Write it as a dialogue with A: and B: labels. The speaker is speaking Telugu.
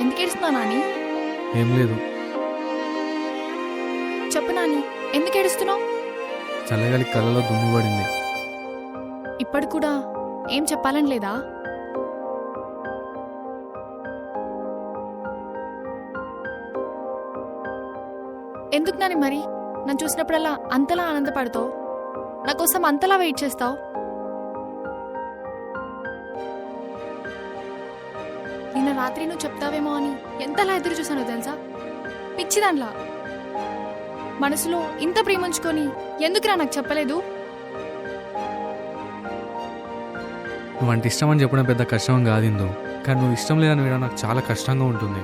A: ఎందుకు ఏడుస్తున్నావు నాని?
B: ఏం లేదు,
A: చెప్పు నాని, ఎందుకు ఏడుస్తున్నావు?
B: చల్లగాలి కళ్ళలో దుమ్ము పడింది.
A: ఇప్పుడు కూడా ఏం చెప్పాలని లేదా? ఎందుకు నాని మరి నన్ను చూసినప్పుడల్లా అంతలా ఆనందపడతావు? నా కోసం అంతలా వెయిట్ చేస్తావు? నిన్న రాత్రి నువ్వు చెప్తావేమో అని ఎంతలా ఎదురు చూసానో తెలుసా? పిచ్చిదాన్లా మనసులో ఇంత ప్రేమించుకొని ఎందుకురా నాకు చెప్పలేదు?
B: నువ్వు అంటే ఇష్టం అని చెప్పడం పెద్ద కష్టం కాదు ఇందు, కానీ నువ్వు ఇష్టం లేదని వినడం నాకు చాలా కష్టంగా ఉంటుంది.